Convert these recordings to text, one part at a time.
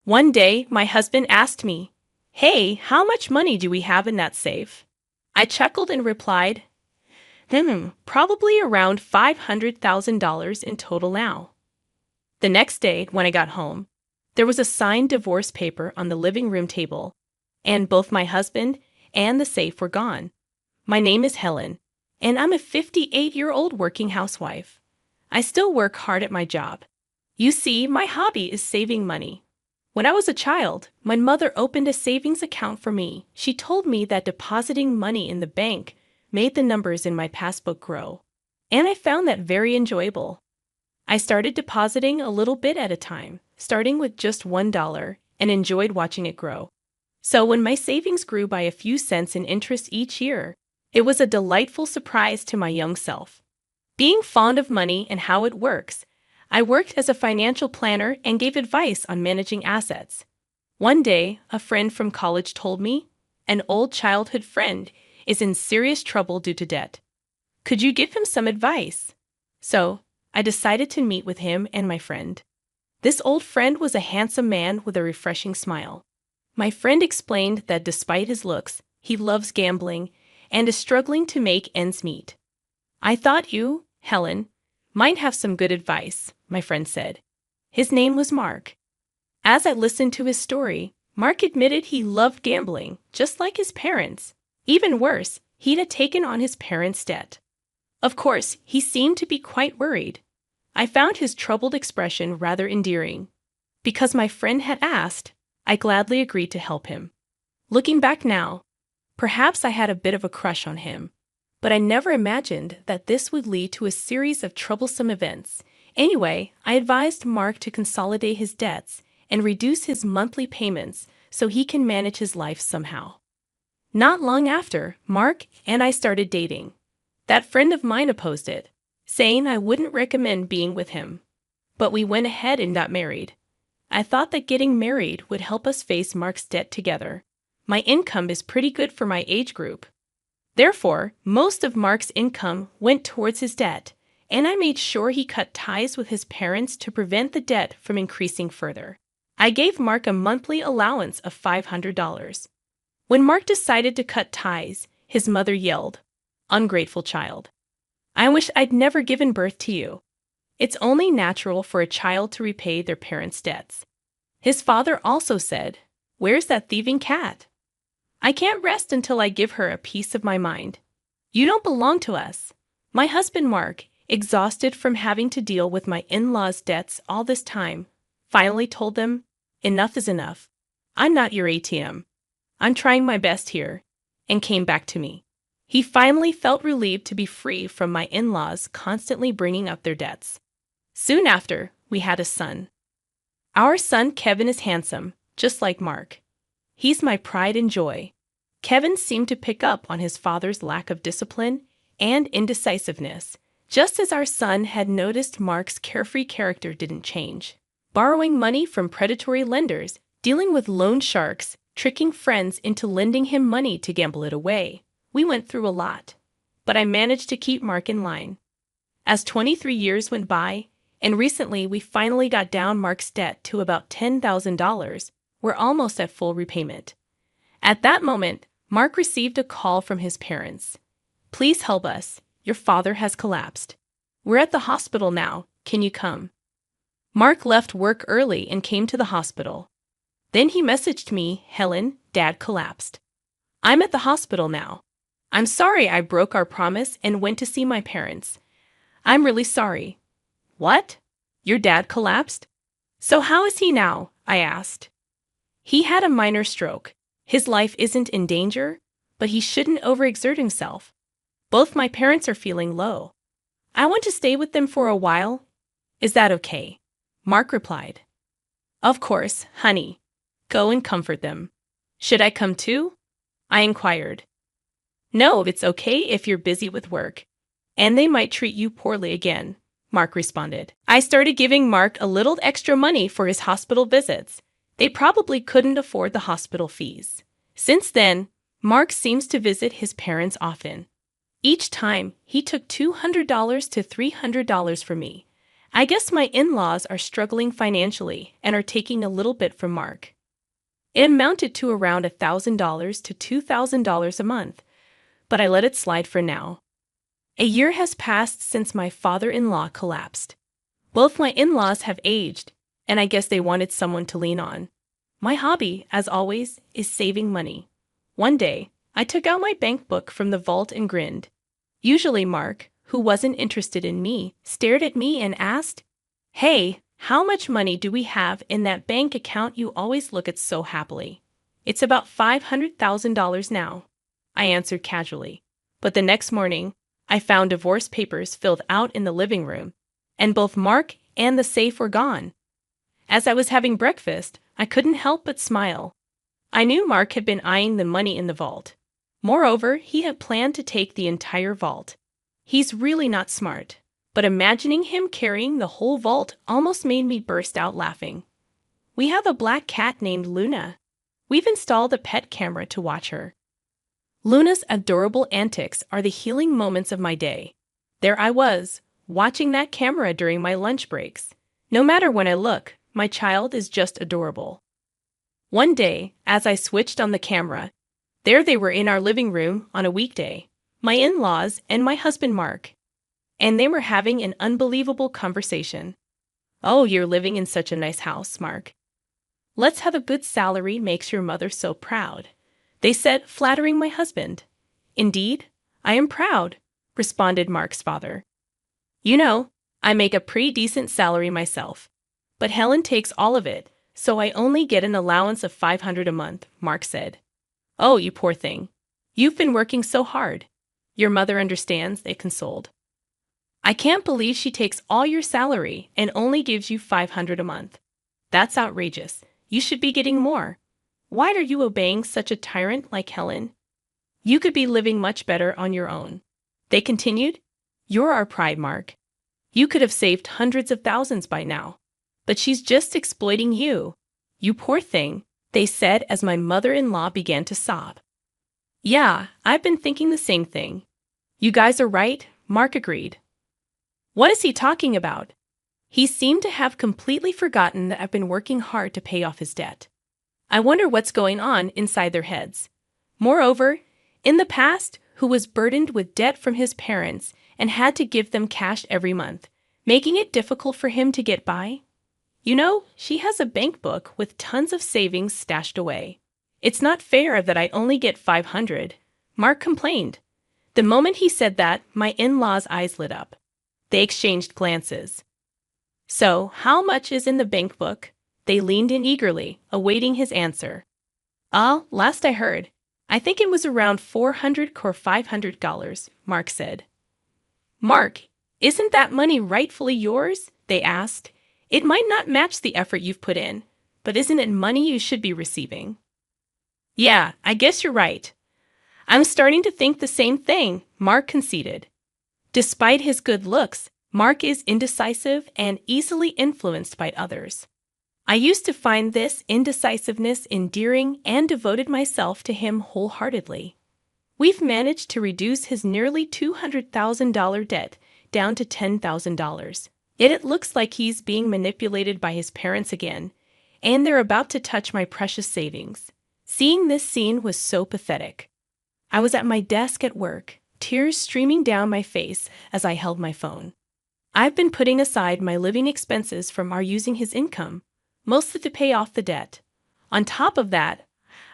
One day, my husband asked me, "Hey, how much money do we have in that safe?" I chuckled and replied, probably around $500,000 in total now. The next day, when I got home, there was a signed divorce paper on the living room table, and both my husband and the safe were gone. My name is Helen, and I'm a 58-year-old working housewife. I still work hard at my job. You see, my hobby is saving money. When I was a child, my mother opened a savings account for me. She told me that depositing money in the bank made the numbers in my passbook grow, and I found that very enjoyable. I started depositing a little bit at a time, starting with just $1, and enjoyed watching it grow. So when my savings grew by a few cents in interest each year, it was a delightful surprise to my young self. Being fond of money and how it works, I worked as a financial planner and gave advice on managing assets. One day, a friend from college told me, an old childhood friend is in serious trouble due to debt. Could you give him some advice? So, I decided to meet with him and my friend. This old friend was a handsome man with a refreshing smile. My friend explained that despite his looks, he loves gambling and is struggling to make ends meet. I thought you, Helen, might have some good advice, my friend said. His name was Mark. As I listened to his story, Mark admitted he loved gambling, just like his parents. Even worse, he'd had taken on his parents' debt. Of course, he seemed to be quite worried. I found his troubled expression rather endearing. Because my friend had asked, I gladly agreed to help him. Looking back now, perhaps I had a bit of a crush on him, but I never imagined that this would lead to a series of troublesome events. Anyway, I advised Mark to consolidate his debts and reduce his monthly payments so he can manage his life somehow. Not long after, Mark and I started dating. That friend of mine opposed it, saying I wouldn't recommend being with him. But we went ahead and got married. I thought that getting married would help us face Mark's debt together. My income is pretty good for my age group. Therefore, most of Mark's income went towards his debt, and I made sure he cut ties with his parents to prevent the debt from increasing further. I gave Mark a monthly allowance of $500. When Mark decided to cut ties, his mother yelled, "Ungrateful child. I wish I'd never given birth to you." It's only natural for a child to repay their parents' debts. His father also said, "Where's that thieving cat? I can't rest until I give her a piece of my mind. You don't belong to us." My husband Mark, exhausted from having to deal with my in-laws' debts all this time, finally told them, "Enough is enough. I'm not your ATM. I'm trying my best here," and came back to me. He finally felt relieved to be free from my in-laws constantly bringing up their debts. Soon after, we had a son. Our son Kevin is handsome, just like Mark. He's my pride and joy. Kevin seemed to pick up on his father's lack of discipline and indecisiveness, just as our son had noticed Mark's carefree character didn't change. Borrowing money from predatory lenders, dealing with loan sharks, tricking friends into lending him money to gamble it away. We went through a lot, but I managed to keep Mark in line. As 23 years went by, and recently we finally got down Mark's debt to about $10,000, we're almost at full repayment. At that moment, Mark received a call from his parents. "Please help us. Your father has collapsed. We're at the hospital now. Can you come?" Mark left work early and came to the hospital. Then he messaged me, "Helen, Dad collapsed. I'm at the hospital now. I'm sorry I broke our promise and went to see my parents. I'm really sorry." "What? Your dad collapsed? So how is he now?" I asked. "He had a minor stroke. His life isn't in danger, but he shouldn't overexert himself. Both my parents are feeling low. I want to stay with them for a while. Is that okay?" Mark replied. "Of course, honey. Go and comfort them." "Should I come too?" I inquired. "No, it's okay if you're busy with work, and they might treat you poorly again," Mark responded. I started giving Mark a little extra money for his hospital visits. They probably couldn't afford the hospital fees. Since then, Mark seems to visit his parents often. Each time, he took $200 to $300 from me. I guess my in-laws are struggling financially and are taking a little bit from Mark. It amounted to around $1,000 to $2,000 a month, but I let it slide for now. A year has passed since my father-in-law collapsed. Both my in-laws have aged, and I guess they wanted someone to lean on. My hobby, as always, is saving money. One day, I took out my bank book from the vault and grinned. Usually Mark, who wasn't interested in me, stared at me and asked, "Hey, how much money do we have in that bank account you always look at so happily?" "It's about $500,000 now," I answered casually. But the next morning, I found divorce papers filled out in the living room, and both Mark and the safe were gone. As I was having breakfast, I couldn't help but smile. I knew Mark had been eyeing the money in the vault. Moreover, he had planned to take the entire vault. He's really not smart, but imagining him carrying the whole vault almost made me burst out laughing. We have a black cat named Luna. We've installed a pet camera to watch her. Luna's adorable antics are the healing moments of my day. There I was, watching that camera during my lunch breaks. No matter when I look, my child is just adorable. One day, as I switched on the camera, there they were in our living room on a weekday, my in-laws and my husband Mark. And they were having an unbelievable conversation. "Oh, you're living in such a nice house, Mark. Let's have a good salary makes your mother so proud," they said, flattering my husband. "Indeed, I am proud," responded Mark's father. "You know, I make a pretty decent salary myself. But Helen takes all of it, so I only get an allowance of $500 a month," Mark said. "Oh, you poor thing. You've been working so hard." "Your mother understands," they consoled. "I can't believe she takes all your salary and only gives you $500 a month. That's outrageous. You should be getting more. Why are you obeying such a tyrant like Helen? You could be living much better on your own." They continued, "You're our pride, Mark. You could have saved hundreds of thousands by now. But she's just exploiting you. You poor thing," they said as my mother-in-law began to sob. "Yeah, I've been thinking the same thing." "You guys are right," Mark agreed. "What is he talking about?" He seemed to have completely forgotten that I've been working hard to pay off his debt. I wonder what's going on inside their heads. Moreover, in the past, who was burdened with debt from his parents and had to give them cash every month, making it difficult for him to get by? You know, she has a bank book with tons of savings stashed away. "It's not fair that I only get $500, Mark complained. The moment he said that, my in-laws' eyes lit up. They exchanged glances. "So, how much is in the bank book?" They leaned in eagerly, awaiting his answer. Last I heard, I think it was around $400 or $500, Mark said. "Mark, isn't that money rightfully yours?" they asked. "It might not match the effort you've put in, but isn't it money you should be receiving?" "Yeah, I guess you're right. I'm starting to think the same thing," Mark conceded. Despite his good looks, Mark is indecisive and easily influenced by others. I used to find this indecisiveness endearing and devoted myself to him wholeheartedly. We've managed to reduce his nearly $200,000 debt down to $10,000. Yet it looks like he's being manipulated by his parents again, and they're about to touch my precious savings. Seeing this scene was so pathetic. I was at my desk at work, tears streaming down my face as I held my phone. I've been putting aside my living expenses from our using his income, mostly to pay off the debt. On top of that,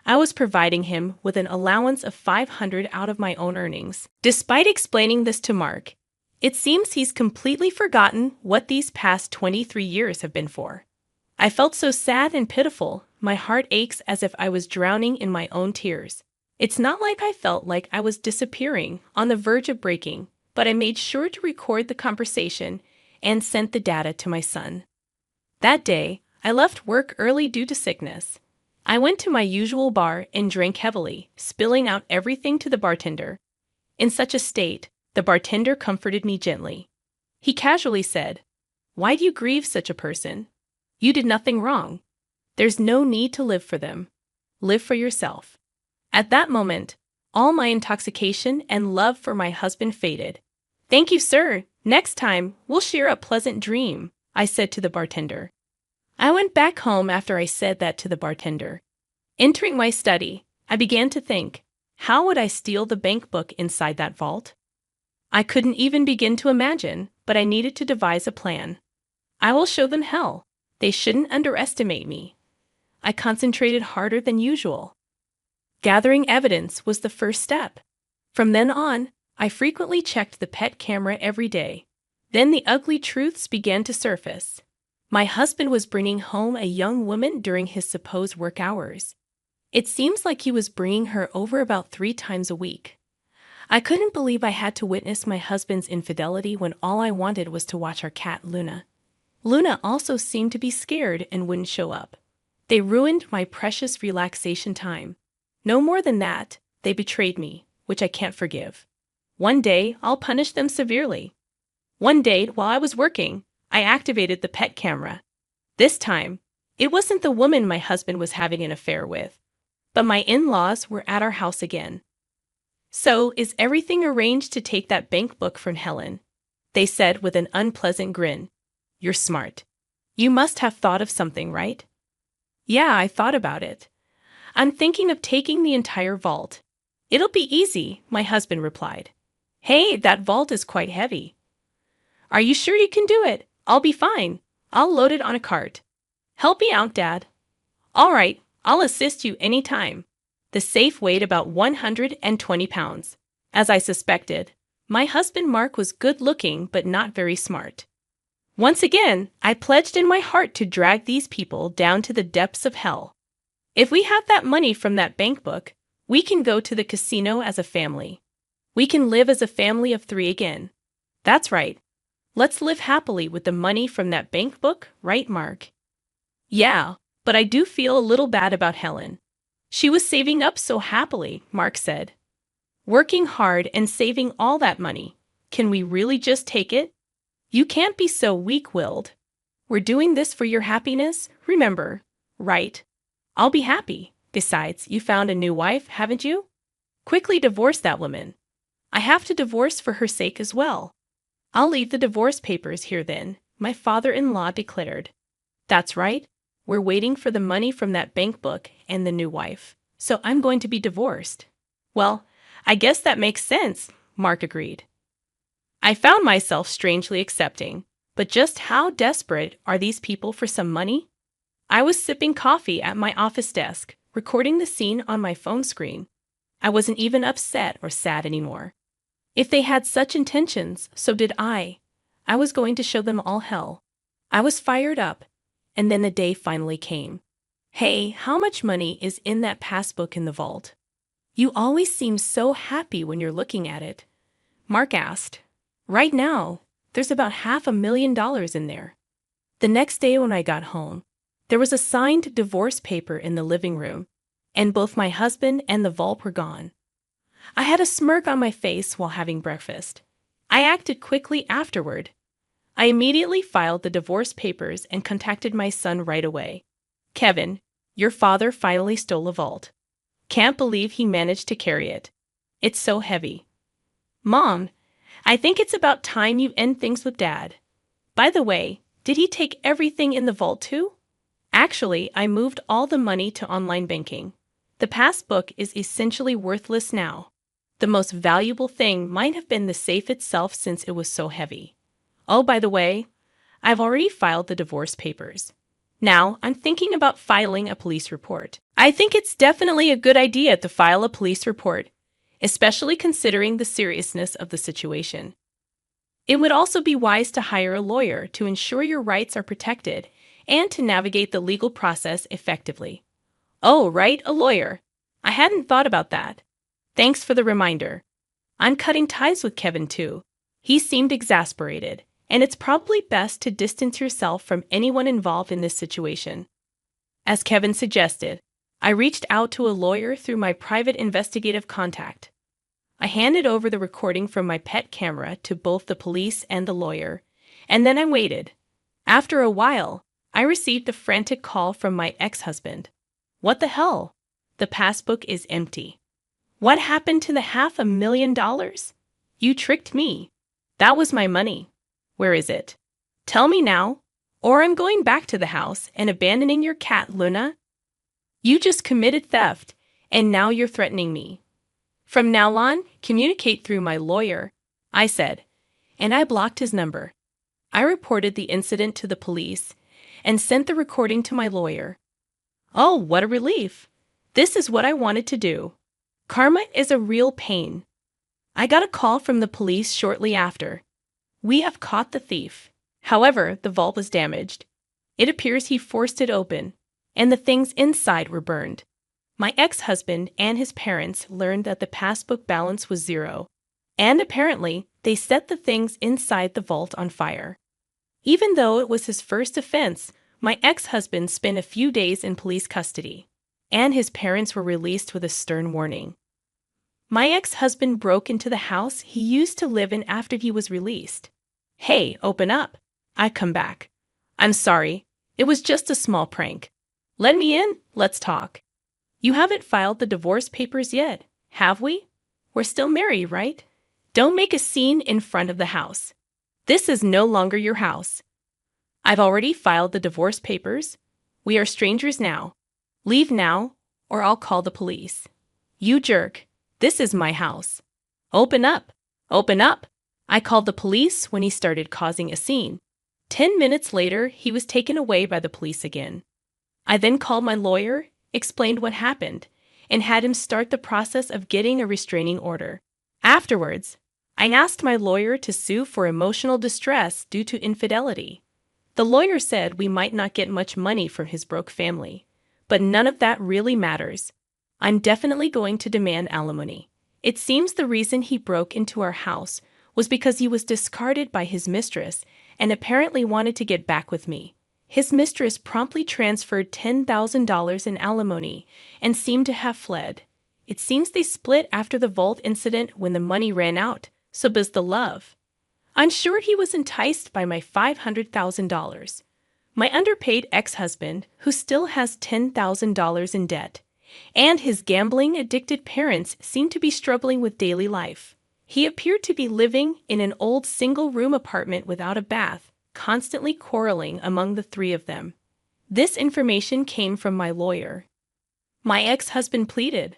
I was providing him with an allowance of $500 out of my own earnings. Despite explaining this to Mark, it seems he's completely forgotten what these past 23 years have been for. I felt so sad and pitiful, my heart aches as if I was drowning in my own tears. It's not like I felt like I was disappearing, on the verge of breaking, but I made sure to record the conversation and sent the data to my son. That day, I left work early due to sickness. I went to my usual bar and drank heavily, spilling out everything to the bartender. In such a state, the bartender comforted me gently. He casually said, "Why do you grieve such a person? You did nothing wrong. There's no need to live for them. Live for yourself." At that moment, all my intoxication and love for my husband faded. "Thank you, sir. Next time, we'll share a pleasant dream." I said to the bartender. I went back home after I said that to the bartender. Entering my study, I began to think, how would I steal the bank book inside that vault? I couldn't even begin to imagine, but I needed to devise a plan. I will show them hell. They shouldn't underestimate me. I concentrated harder than usual. Gathering evidence was the first step. From then on, I frequently checked the pet camera every day. Then the ugly truths began to surface. My husband was bringing home a young woman during his supposed work hours. It seems like he was bringing her over about 3 times a week. I couldn't believe I had to witness my husband's infidelity when all I wanted was to watch our cat, Luna. Luna also seemed to be scared and wouldn't show up. They ruined my precious relaxation time. No more than that, they betrayed me, which I can't forgive. One day, I'll punish them severely. One day, while I was working, I activated the pet camera. This time, it wasn't the woman my husband was having an affair with, but my in-laws were at our house again. So, is everything arranged to take that bank book from Helen? They said with an unpleasant grin. You're smart. You must have thought of something, right? Yeah, I thought about it. I'm thinking of taking the entire vault. It'll be easy, my husband replied. Hey, that vault is quite heavy. Are you sure you can do it? I'll be fine. I'll load it on a cart. Help me out, Dad. All right, I'll assist you any time. The safe weighed about 120 pounds. As I suspected, my husband Mark was good-looking but not very smart. Once again, I pledged in my heart to drag these people down to the depths of hell. If we have that money from that bank book, we can go to the casino as a family. We can live as a family of 3 again. That's right. Let's live happily with the money from that bank book, right, Mark? Yeah, but I do feel a little bad about Helen. She was saving up so happily, Mark said. Working hard and saving all that money. Can we really just take it? You can't be so weak-willed. We're doing this for your happiness, remember, right? I'll be happy. Besides, you found a new wife, haven't you? Quickly divorce that woman. I have to divorce for her sake as well. I'll leave the divorce papers here then, my father-in-law declared. That's right. We're waiting for the money from that bank book and the new wife. So I'm going to be divorced. Well, I guess that makes sense, Mark agreed. I found myself strangely accepting. But just how desperate are these people for some money? I was sipping coffee at my office desk, recording the scene on my phone screen. I wasn't even upset or sad anymore. If they had such intentions, so did I. I was going to show them all hell. I was fired up, and then the day finally came. Hey, how much money is in that passbook in the vault? You always seem so happy when you're looking at it, Mark asked. Right now, there's about $500,000 in there. The next day when I got home, there was a signed divorce paper in the living room, and both my husband and the vault were gone. I had a smirk on my face while having breakfast. I acted quickly afterward. I immediately filed the divorce papers and contacted my son right away. Kevin, your father finally stole a vault. Can't believe he managed to carry it. It's so heavy. Mom, I think it's about time you end things with Dad. By the way, did he take everything in the vault too? Actually, I moved all the money to online banking. The passbook is essentially worthless now. The most valuable thing might have been the safe itself since it was so heavy. Oh, by the way, I've already filed the divorce papers. Now, I'm thinking about filing a police report. I think it's definitely a good idea to file a police report, especially considering the seriousness of the situation. It would also be wise to hire a lawyer to ensure your rights are protected and to navigate the legal process effectively. Oh, right, a lawyer. I hadn't thought about that. Thanks for the reminder. I'm cutting ties with Kevin too. He seemed exasperated, and it's probably best to distance yourself from anyone involved in this situation. As Kevin suggested, I reached out to a lawyer through my private investigative contact. I handed over the recording from my pet camera to both the police and the lawyer, and then I waited. After a while, I received a frantic call from my ex-husband. What the hell? The passbook is empty. What happened to the $500,000? You tricked me. That was my money. Where is it? Tell me now. Or I'm going back to the house and abandoning your cat, Luna. You just committed theft, and now you're threatening me. From now on, communicate through my lawyer, I said, and I blocked his number. I reported the incident to the police and sent the recording to my lawyer. Oh, what a relief! This is what I wanted to do. Karma is a real pain. I got a call from the police shortly after. We have caught the thief. However, the vault was damaged. It appears he forced it open, and the things inside were burned. My ex-husband and his parents learned that the passbook balance was zero, and apparently they set the things inside the vault on fire. Even though it was his first offense, my ex-husband spent a few days in police custody, and his parents were released with a stern warning. My ex-husband broke into the house he used to live in after he was released. Hey, open up. I come back. I'm sorry. It was just a small prank. Let me in. Let's talk. You haven't filed the divorce papers yet, have we? We're still married, right? Don't make a scene in front of the house. This is no longer your house. I've already filed the divorce papers. We are strangers now. Leave now, or I'll call the police. You jerk. This is my house. Open up. Open up. I called the police when he started causing a scene. 10 minutes later, he was taken away by the police again. I then called my lawyer, explained what happened, and had him start the process of getting a restraining order. Afterwards, I asked my lawyer to sue for emotional distress due to infidelity. The lawyer said we might not get much money from his broke family, but none of that really matters. I'm definitely going to demand alimony. It seems the reason he broke into our house was because he was discarded by his mistress and apparently wanted to get back with me. His mistress promptly transferred $10,000 in alimony and seemed to have fled. It seems they split after the vault incident when the money ran out, so was the love. I'm sure he was enticed by my $500,000. My underpaid ex-husband, who still has $10,000 in debt, and his gambling-addicted parents seem to be struggling with daily life. He appeared to be living in an old single-room apartment without a bath, constantly quarreling among the three of them. This information came from my lawyer. My ex-husband pleaded,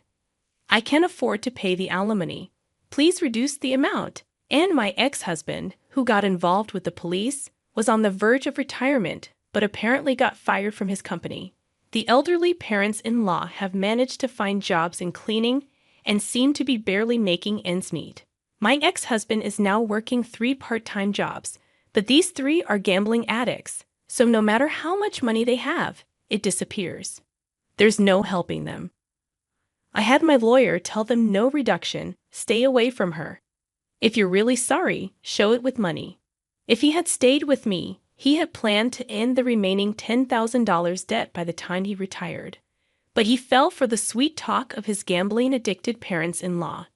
I can't afford to pay the alimony. Please reduce the amount. And my ex-husband, who got involved with the police, was on the verge of retirement, but apparently got fired from his company. The elderly parents-in-law have managed to find jobs in cleaning and seem to be barely making ends meet. My ex-husband is now working 3 part-time jobs, but these 3 are gambling addicts, so no matter how much money they have, it disappears. There's no helping them. I had my lawyer tell them no reduction, stay away from her. If you're really sorry, show it with money. If he had stayed with me, he had planned to end the remaining $10,000 debt by the time he retired. But he fell for the sweet talk of his gambling-addicted parents-in-law.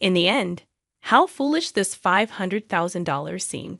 In the end, how foolish this $500,000 seemed.